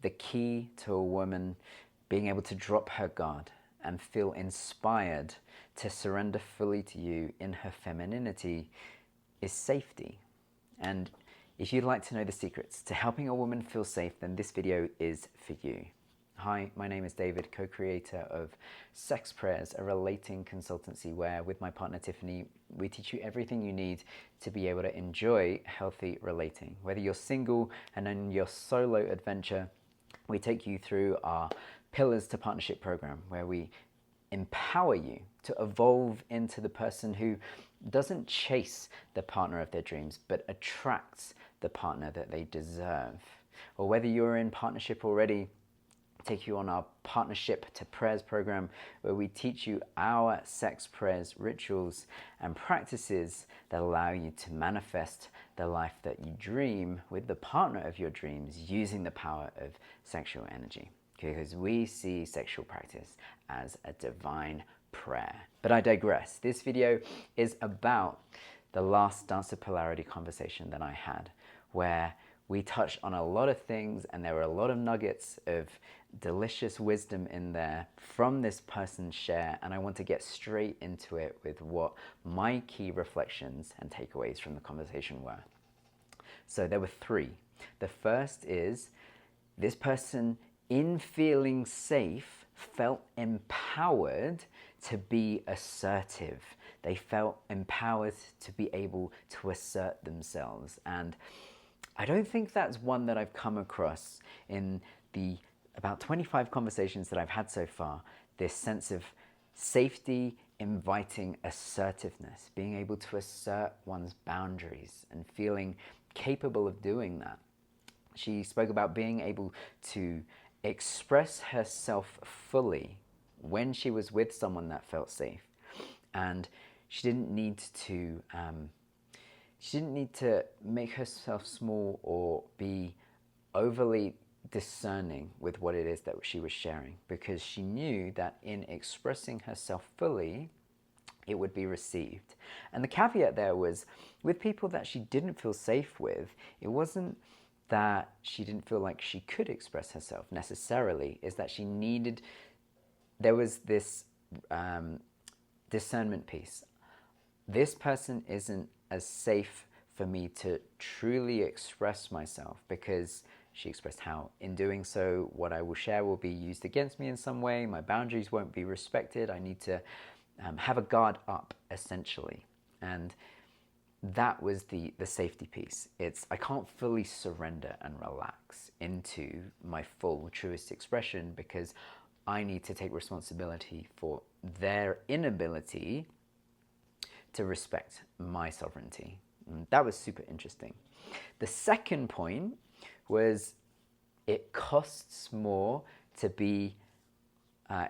the key to a woman being able to drop her guard and feel inspired to surrender fully to you in her femininity is safety. And if you'd like to know the secrets to helping a woman feel safe, then this video is for you. Hi, my name is David, co-creator of Sex.Prayers, a relating consultancy where, with my partner Tiffany, we teach you everything you need to be able to enjoy healthy relating. Whether you're single and on your solo adventure, we take you through our Pillars to Partnership program, where we empower you to evolve into the person who doesn't chase the partner of their dreams, but attracts the partner that they deserve. Or whether you're in partnership already, take you on our Partnership to Prayers program, where we teach you our sex prayers, rituals, and practices that allow you to manifest the life that you dream with the partner of your dreams using the power of sexual energy. Because we see sexual practice as a divine prayer. But I digress. This video is about the last Dance of Polarity conversation that I had, where we touched on a lot of things and there were a lot of nuggets of delicious wisdom in there from this person's share, and I want to get straight into it with what my key reflections and takeaways from the conversation were. So there were three. The first is this person, in feeling safe, felt empowered to be assertive. They felt empowered to be able to assert themselves. And I don't think that's one that I've come across in the about 25 conversations that I've had so far. This sense of safety, inviting assertiveness, being able to assert one's boundaries and feeling capable of doing that. She spoke about being able to express herself fully when she was with someone that felt safe, and she didn't need to make herself small or be overly discerning with what it is that she was sharing, because she knew that in expressing herself fully, it would be received. And the caveat there was, with people that she didn't feel safe with, it wasn't that she didn't feel like she could express herself necessarily, is that she needed, there was this discernment piece. This person isn't as safe for me to truly express myself, because she expressed how, in doing so, what I will share will be used against me in some way. My boundaries won't be respected. I need to have a guard up, essentially. And that was the safety piece. It's, I can't fully surrender and relax into my full, truest expression, because I need to take responsibility for their inability to respect my sovereignty. And that was super interesting. The second point was, it costs more to be,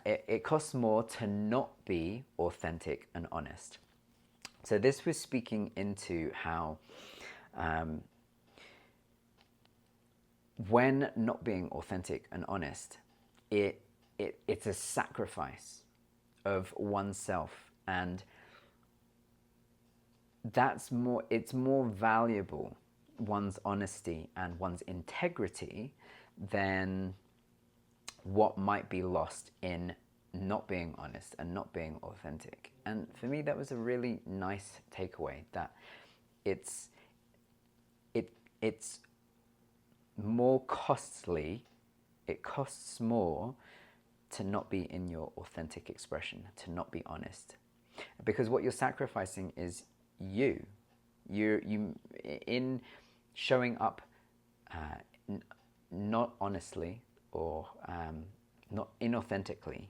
it costs more to not be authentic and honest. So this was speaking into how when not being authentic and honest, it's a sacrifice of oneself, and it's more valuable, one's honesty and one's integrity, than what might be lost in not being honest and not being authentic. And for me, that was a really nice takeaway, that it's more costly, it costs more to not be in your authentic expression, to not be honest, because what you're sacrificing is you in showing up not honestly or not inauthentically.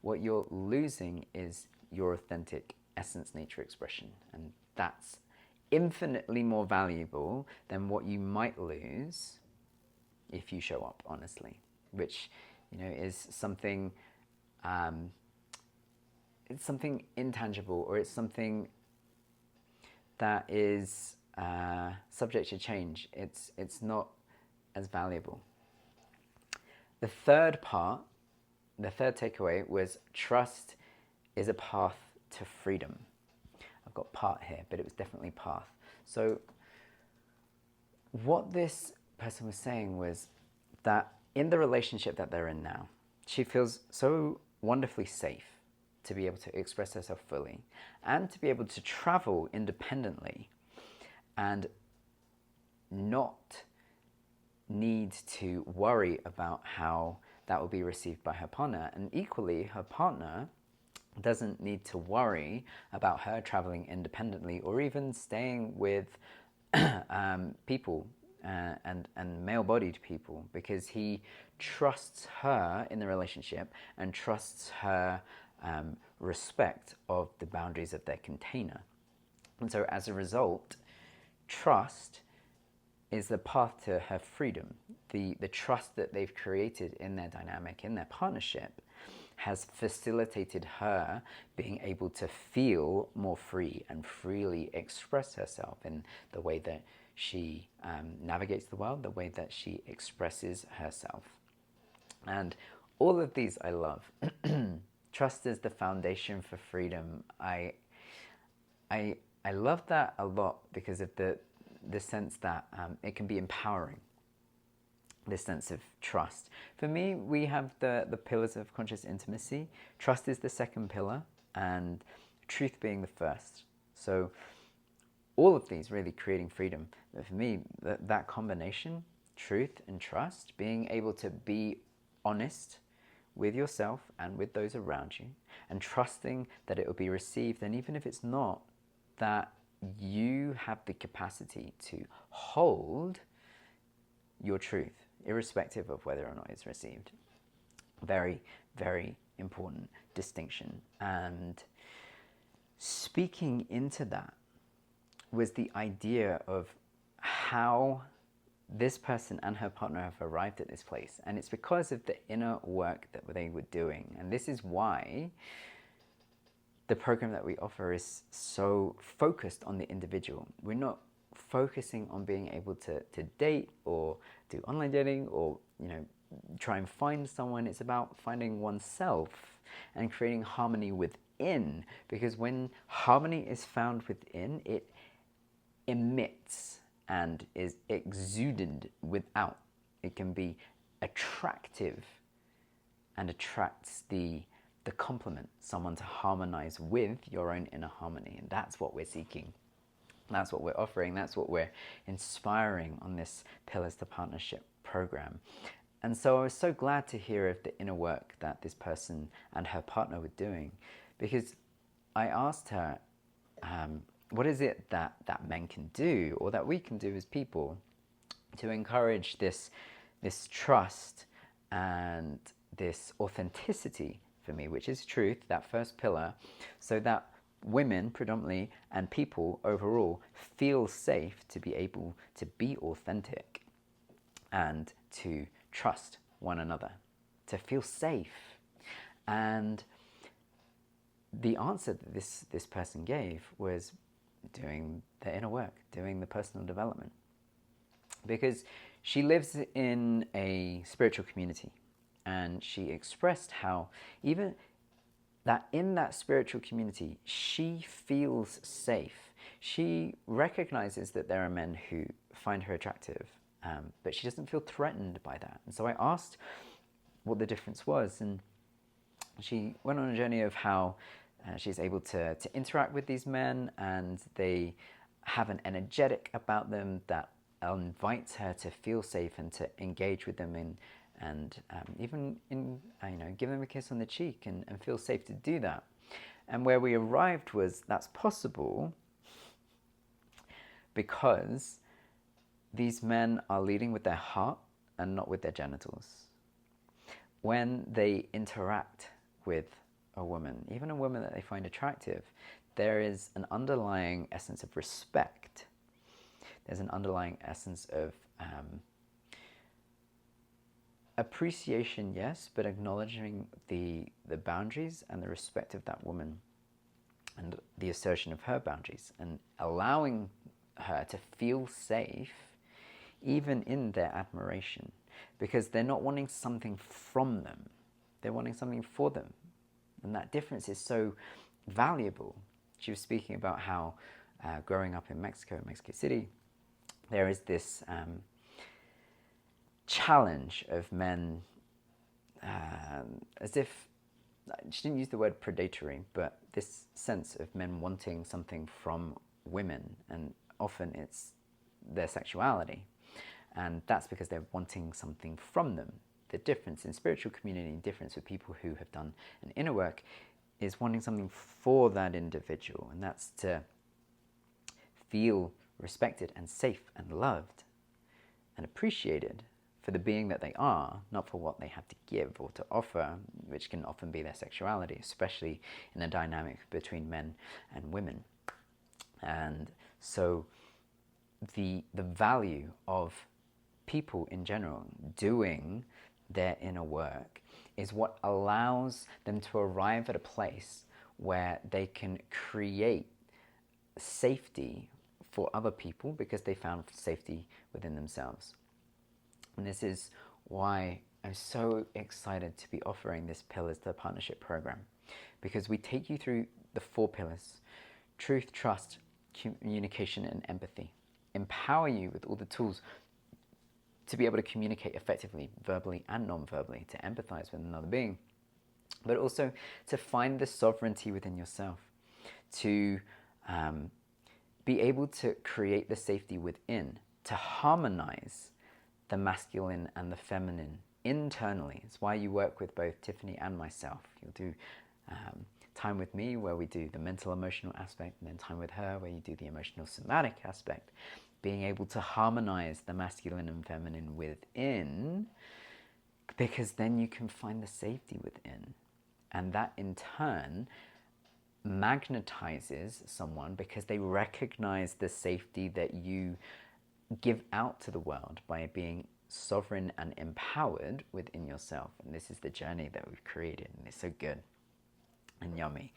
What you're losing is your authentic essence, nature, expression, and that's infinitely more valuable than what you might lose if you show up honestly, which, you know, is something it's something intangible, or it's something that is subject to change. It's not as valuable. The third takeaway was, trust is a path to freedom. I've got part here, but it was definitely path. So what this person was saying was that in the relationship that they're in now, she feels so wonderfully safe to be able to express herself fully and to be able to travel independently and not need to worry about how that will be received by her partner. And equally, her partner doesn't need to worry about her traveling independently or even staying with people and male-bodied people, because he trusts her in the relationship and trusts her respect of the boundaries of their container. And so as a result, trust is the path to her freedom. The trust that they've created in their dynamic, in their partnership, has facilitated her being able to feel more free and freely express herself in the way that she navigates the world, the way that she expresses herself. And all of these I love. Trust is the foundation for freedom. I love that a lot because of the sense that it can be empowering, this sense of trust. For me, we have the pillars of conscious intimacy. Trust is the second pillar, and truth being the first. So all of these really creating freedom. But for me, that combination, truth and trust, being able to be honest with yourself and with those around you, and trusting that it will be received, and even if it's not, that you have the capacity to hold your truth, irrespective of whether or not it's received. Very, very important distinction. And speaking into that was the idea of how this person and her partner have arrived at this place. And it's because of the inner work that they were doing. And this is why the program that we offer is so focused on the individual. We're not focusing on being able to date or do online dating or try and find someone. It's about finding oneself and creating harmony within, because when harmony is found within, it emits and is exuded without. It can be attractive and attracts the complement, someone to harmonize with your own inner harmony. And that's what we're seeking. That's what we're offering. That's what we're inspiring on this Pillars to Partnership program. And so I was so glad to hear of the inner work that this person and her partner were doing, because I asked her, what is it that men can do, or that we can do as people, to encourage this trust and this authenticity for me, which is truth, that first pillar, so that women predominantly and people overall feel safe to be able to be authentic and to trust one another, to feel safe. And the answer that this person gave was doing the inner work, doing the personal development, because she lives in a spiritual community. And she expressed how even that in that spiritual community, she feels safe. She recognizes that there are men who find her attractive, but she doesn't feel threatened by that. And so I asked what the difference was, and she went on a journey of how she's able to interact with these men, and they have an energetic about them that invites her to feel safe and to engage with them and even give them a kiss on the cheek and feel safe to do that. And where we arrived was that's possible because these men are leading with their heart and not with their genitals. When they interact with a woman, even a woman that they find attractive, there is an underlying essence of respect. There's an underlying essence of appreciation, yes, but acknowledging the boundaries and the respect of that woman and the assertion of her boundaries, and allowing her to feel safe even in their admiration, because they're not wanting something from them, they're wanting something for them. And that difference is so valuable. She was speaking about how growing up in Mexico City, there is this challenge of men, as if, she didn't use the word predatory, but this sense of men wanting something from women, and often it's their sexuality, and that's because they're wanting something from them. The difference in spiritual community, difference with people who have done an inner work, is wanting something for that individual, and that's to feel respected and safe and loved and appreciated for the being that they are, not for what they have to give or to offer, which can often be their sexuality, especially in a dynamic between men and women. And so the value of people in general doing their inner work is what allows them to arrive at a place where they can create safety for other people because they found safety within themselves. And this is why I'm so excited to be offering this Pillars to Partnership program, because we take you through the 4 pillars: truth, trust, communication, and empathy. Empower you with all the tools to be able to communicate effectively, verbally and non-verbally, to empathize with another being, but also to find the sovereignty within yourself, to be able to create the safety within, to harmonize the masculine and the feminine internally. It's why you work with both Tiffany and myself. You'll do time with me where we do the mental emotional aspect, and then time with her where you do the emotional somatic aspect. Being able to harmonize the masculine and feminine within, because then you can find the safety within. And that in turn magnetizes someone because they recognize the safety that you give out to the world by being sovereign and empowered within yourself. And this is the journey that we've created, and it's so good and yummy.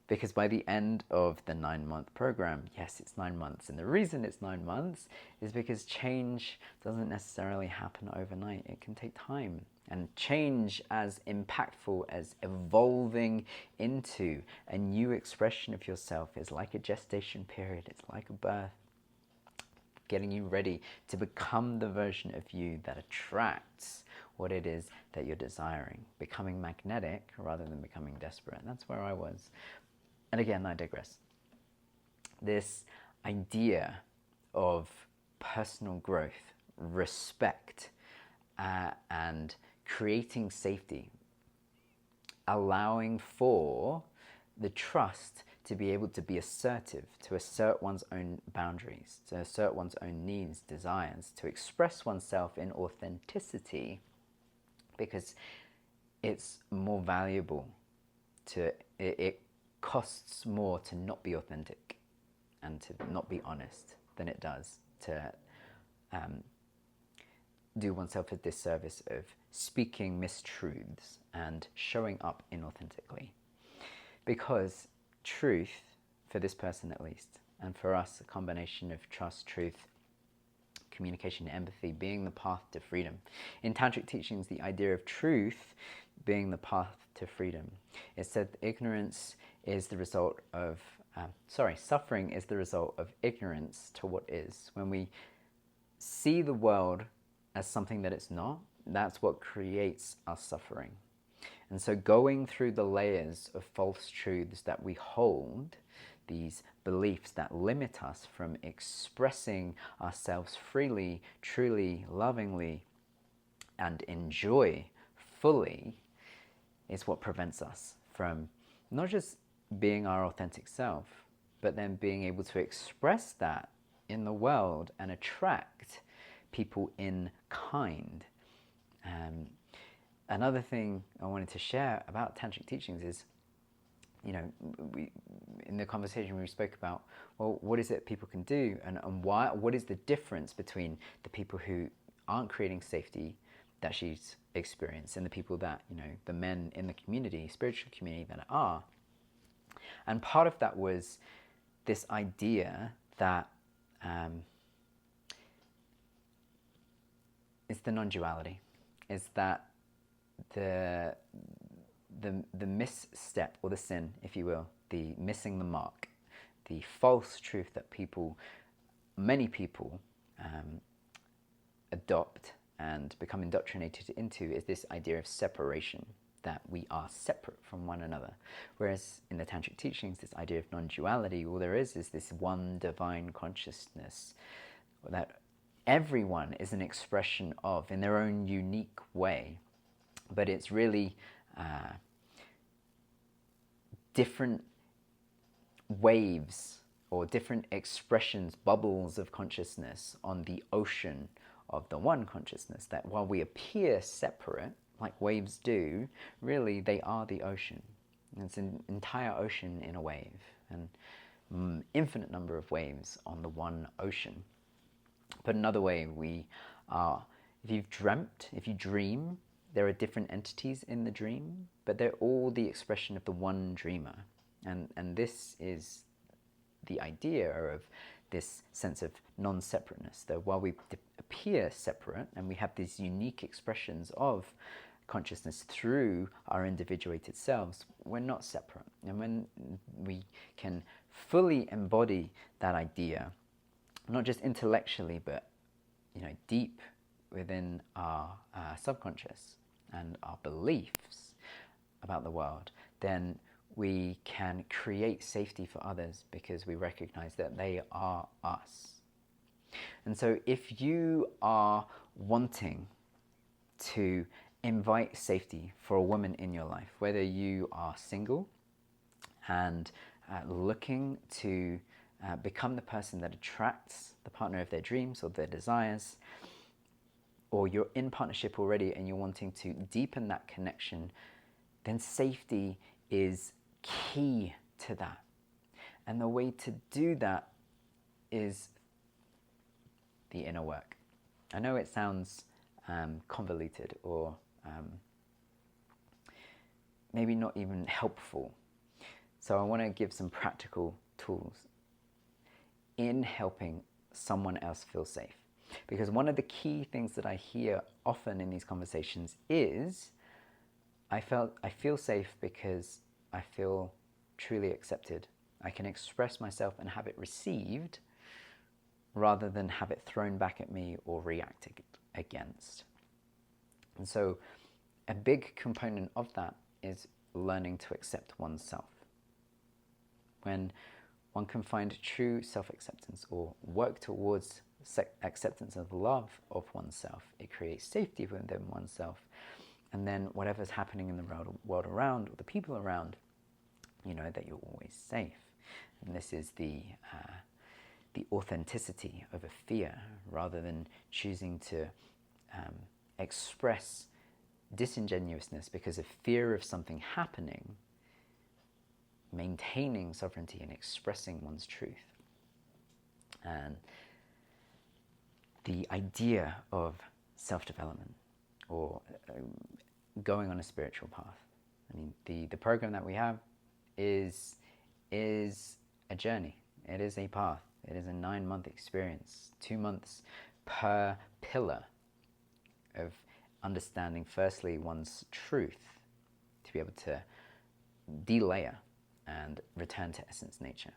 Because by the end of the 9-month program, yes, it's 9 months. And the reason it's 9 months is because change doesn't necessarily happen overnight. It can take time. And change as impactful as evolving into a new expression of yourself is like a gestation period. It's like a birth, getting you ready to become the version of you that attracts what it is that you're desiring, becoming magnetic rather than becoming desperate. And that's where I was. And again, I digress. This idea of personal growth, respect, and creating safety, allowing for the trust to be able to be assertive, to assert one's own boundaries, to assert one's own needs, desires, to express oneself in authenticity, because it's more valuable to, it costs more to not be authentic and to not be honest than it does to do oneself a disservice of speaking mistruths and showing up inauthentically. Because truth, for this person at least, and for us, a combination of trust, truth, communication, empathy, being the path to freedom. In tantric teachings, the idea of truth being the path to freedom. It said ignorance is the result of, suffering is the result of ignorance to what is. When we see the world as something that it's not, that's what creates our suffering. And so going through the layers of false truths that we hold, these beliefs that limit us from expressing ourselves freely, truly, lovingly, and enjoy fully, is what prevents us from not just being our authentic self, but then being able to express that in the world and attract people in kind. Another thing I wanted to share about tantric teachings is, we, in the conversation we spoke about, well, what is it people can do, and why? What is the difference between the people who aren't creating safety that she's experienced and the people that, the men in the community, spiritual community, that are? And part of that was this idea that it's the non-duality, is that the misstep, or the sin, if you will, the missing the mark, the false truth that many people adopt and become indoctrinated into is this idea of separation, that we are separate from one another. Whereas in the tantric teachings, this idea of non-duality, all there is this one divine consciousness that everyone is an expression of in their own unique way. But it's really different waves or different expressions, bubbles of consciousness on the ocean of the one consciousness, that while we appear separate, like waves do, really they are the ocean. And it's an entire ocean in a wave, and infinite number of waves on the one ocean. But another way, we are, if you dream, there are different entities in the dream, but they're all the expression of the one dreamer. And this is the idea of this sense of non-separateness, that while we appear separate and we have these unique expressions of consciousness through our individuated selves, we're not separate. And when we can fully embody that idea, not just intellectually, but deep within our subconscious and our beliefs about the world, then we can create safety for others because we recognize that they are us. And so if you are wanting to invite safety for a woman in your life, whether you are single and looking to become the person that attracts the partner of their dreams or their desires, or you're in partnership already and you're wanting to deepen that connection, then safety is key to that. And the way to do that is the inner work. I know it sounds convoluted or maybe not even helpful. So I want to give some practical tools in helping someone else feel safe. Because one of the key things that I hear often in these conversations is, I feel safe because I feel truly accepted. I can express myself and have it received rather than have it thrown back at me or reacted against. And so a big component of that is learning to accept oneself. When one can find true self-acceptance or work towards acceptance of love of oneself, it creates safety within oneself. And then whatever's happening in the world around, or the people around, you know that you're always safe. And this is the authenticity over fear, rather than choosing to express disingenuousness because of fear of something happening. Maintaining sovereignty and expressing one's truth. And the idea of self-development or going on a spiritual path. I mean, the program that we have is a journey. It is a path. It is a 9-month experience, 2 months per pillar of understanding, firstly, one's truth, to be able to delayer and return to essence nature.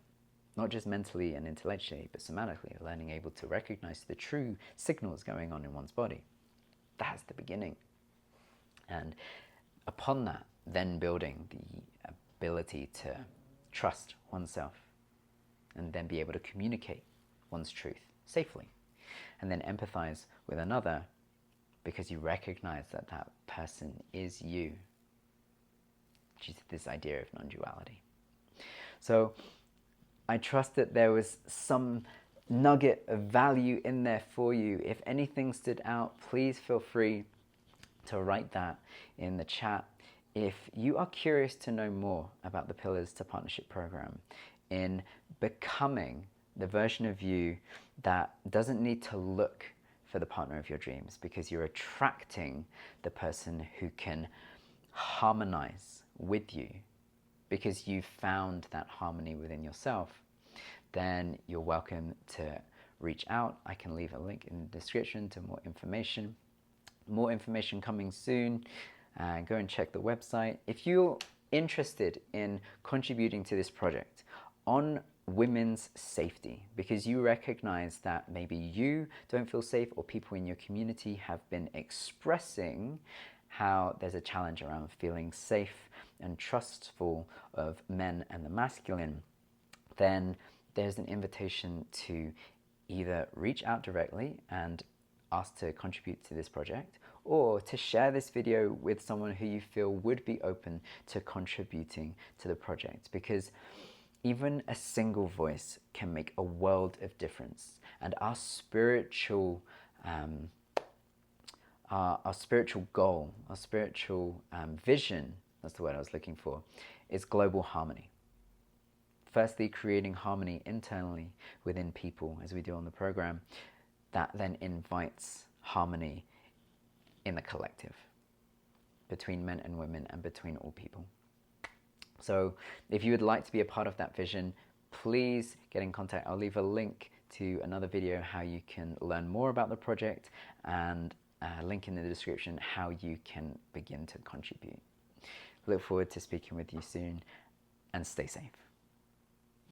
Not just mentally and intellectually, but somatically, learning able to recognize the true signals going on in one's body. That's the beginning. And upon that, then building the ability to trust oneself and then be able to communicate one's truth safely. And then empathize with another because you recognize that that person is you. Which is this idea of non-duality. So I trust that there was some nugget of value in there for you. If anything stood out, please feel free to write that in the chat. If you are curious to know more about the Pillars to Partnership program, in becoming the version of you that doesn't need to look for the partner of your dreams because you're attracting the person who can harmonize with you because you've found that harmony within yourself, then you're welcome to reach out. I can leave a link in the description to more information. More information coming soon. Go and check the website. If you're interested in contributing to this project, on women's safety, because you recognize that maybe you don't feel safe, or people in your community have been expressing how there's a challenge around feeling safe and trustful of men and the masculine, then there's an invitation to either reach out directly and ask to contribute to this project, or to share this video with someone who you feel would be open to contributing to the project, because even a single voice can make a world of difference. And our spiritual goal, our spiritual vision, that's the word I was looking for, is global harmony. Firstly, creating harmony internally within people, as we do on the program, that then invites harmony in the collective, between men and women and between all people. So if you would like to be a part of that vision, please get in contact. I'll leave a link to another video how you can learn more about the project, and a link in the description how you can begin to contribute. Look forward to speaking with you soon, and stay safe.